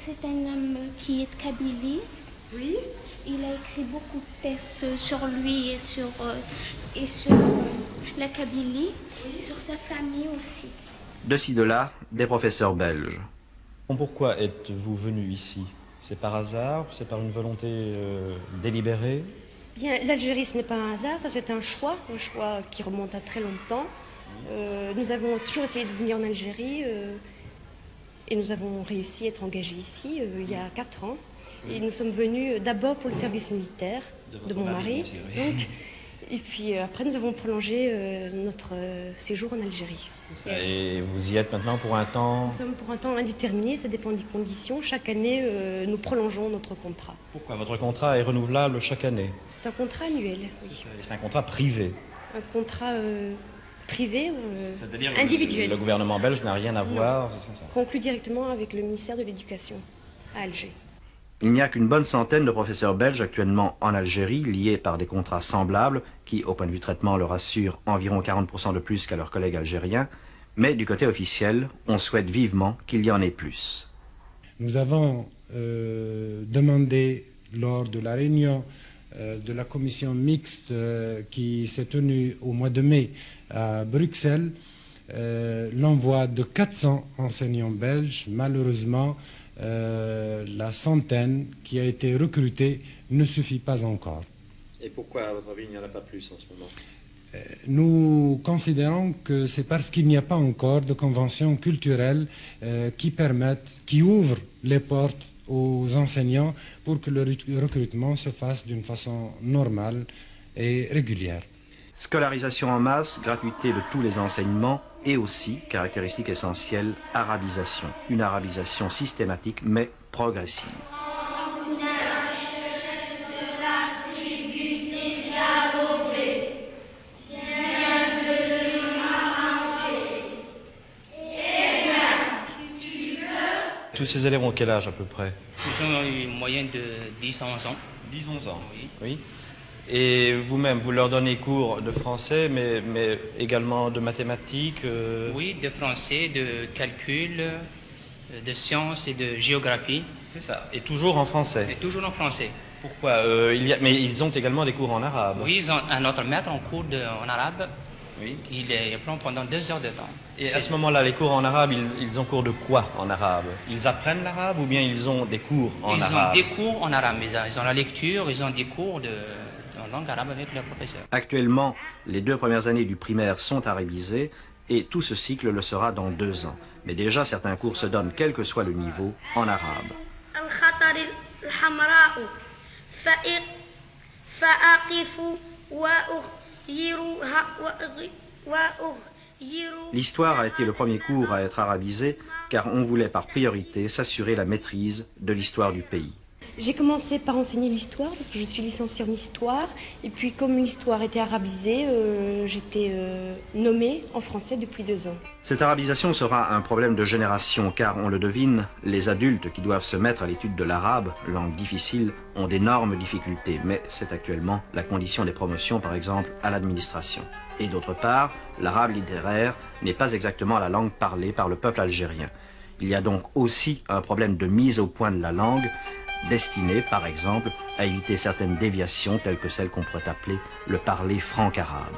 c'est un homme qui est Kabylie. Oui. Il a écrit beaucoup de textes sur lui et sur la Kabylie, sur sa famille aussi. De ci, de là, des professeurs belges. Pourquoi êtes-vous venu ici? C'est par hasard? C'est par une volonté délibérée? Bien, l'Algérie, ce n'est pas un hasard, ça c'est un choix qui remonte à très longtemps. Nous avons toujours essayé de venir en Algérie et nous avons réussi à être engagés ici il y a 4 ans. Et nous sommes venus d'abord pour le service militaire de mon mari. Aussi, oui. Donc, et puis après, nous avons prolongé notre séjour en Algérie. Et vous y êtes maintenant pour un temps? Nous sommes pour un temps indéterminé, ça dépend des conditions. Chaque année, nous prolongeons notre contrat. Pourquoi? Votre contrat est renouvelable chaque année? C'est un contrat annuel, oui. C'est un contrat privé? Un contrat privé, C'est-à-dire individuel. Le gouvernement belge n'a rien à voir? C'est ça. Conclu directement avec le ministère de l'Éducation à Alger. Il n'y a qu'une bonne centaine de professeurs belges actuellement en Algérie, liés par des contrats semblables, qui, au point de vue traitement, leur assurent environ 40% de plus qu'à leurs collègues algériens. Mais du côté officiel, on souhaite vivement qu'il y en ait plus. Nous avons demandé lors de la réunion de la commission mixte qui s'est tenue au mois de mai à Bruxelles, l'envoi de 400 enseignants belges. Malheureusement, la centaine qui a été recrutée ne suffit pas encore. Et pourquoi, à votre avis, il n'y en a pas plus en ce moment? Nous considérons que c'est parce qu'il n'y a pas encore de conventions culturelles qui ouvrent les portes aux enseignants pour que le recrutement se fasse d'une façon normale et régulière. Scolarisation en masse, gratuité de tous les enseignements et aussi, caractéristique essentielle, arabisation. Une arabisation systématique mais progressive. Tous ces élèves ont quel âge à peu près? Ils ont une moyenne de 10 à 11 ans. 10-11 ans. Oui. Et vous-même, vous leur donnez cours de français, mais également de mathématiques Oui, de français, de calcul, de sciences et de géographie. C'est ça. Et toujours en français? Et toujours en français. Pourquoi mais ils ont également des cours en arabe? Oui, ils ont un autre maître en cours en arabe. Oui. Il prend pendant 2 heures de temps. Et à ce moment-là, les cours en arabe, ils ont cours de quoi en arabe? Ils apprennent l'arabe ou bien ils ont des cours en arabe? Ils ont des cours en arabe. Ils ont la lecture, ils ont des cours en langue arabe avec leurs professeurs. Actuellement, les 2 premières années du primaire sont arabisées et tout ce cycle le sera dans 2 ans. Mais déjà, certains cours se donnent, quel que soit le niveau, en arabe. L'histoire a été le premier cours à être arabisé car on voulait par priorité s'assurer la maîtrise de l'histoire du pays. J'ai commencé par enseigner l'histoire parce que je suis licenciée en histoire. Et puis comme l'histoire était arabisée, j'étais nommée en français depuis 2 ans. Cette arabisation sera un problème de génération car, on le devine, les adultes qui doivent se mettre à l'étude de l'arabe, langue difficile, ont d'énormes difficultés. Mais c'est actuellement la condition des promotions, par exemple, à l'administration. Et d'autre part, l'arabe littéraire n'est pas exactement la langue parlée par le peuple algérien. Il y a donc aussi un problème de mise au point de la langue, destiné, par exemple, à éviter certaines déviations telles que celles qu'on pourrait appeler le parler franc-arabe.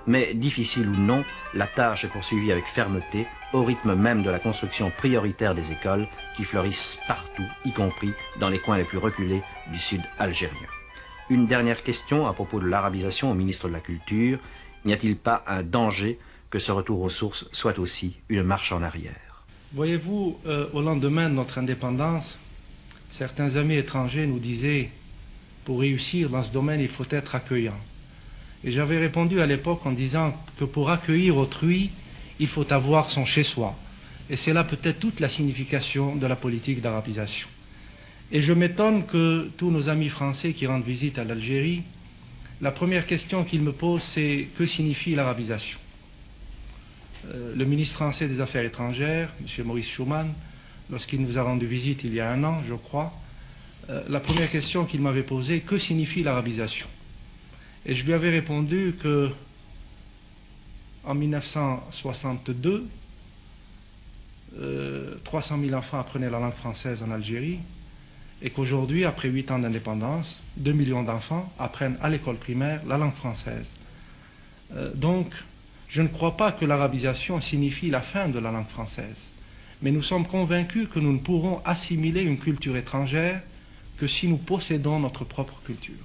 Mais difficile ou non, la tâche est poursuivie avec fermeté, au rythme même de la construction prioritaire des écoles qui fleurissent partout, y compris dans les coins les plus reculés du sud algérien. Une dernière question à propos de l'arabisation au ministre de la Culture. N'y a-t-il pas un danger que ce retour aux sources soit aussi une marche en arrière? Voyez-vous, au lendemain de notre indépendance, certains amis étrangers nous disaient, pour réussir dans ce domaine, il faut être accueillant. Et j'avais répondu à l'époque en disant que pour accueillir autrui, il faut avoir son chez-soi. Et c'est là peut-être toute la signification de la politique d'arabisation. Et je m'étonne que tous nos amis français qui rendent visite à l'Algérie, la première question qu'ils me posent, c'est que signifie l'arabisation? Le ministre français des Affaires étrangères, M. Maurice Schumann, lorsqu'il nous a rendu visite il y a 1 an, je crois, la première question qu'il m'avait posée, que signifie l'arabisation? Et je lui avais répondu que en 1962, 300 000 enfants apprenaient la langue française en Algérie, et qu'aujourd'hui, après 8 ans d'indépendance, 2 millions d'enfants apprennent à l'école primaire la langue française. Donc, je ne crois pas que l'arabisation signifie la fin de la langue française, mais nous sommes convaincus que nous ne pourrons assimiler une culture étrangère que si nous possédons notre propre culture.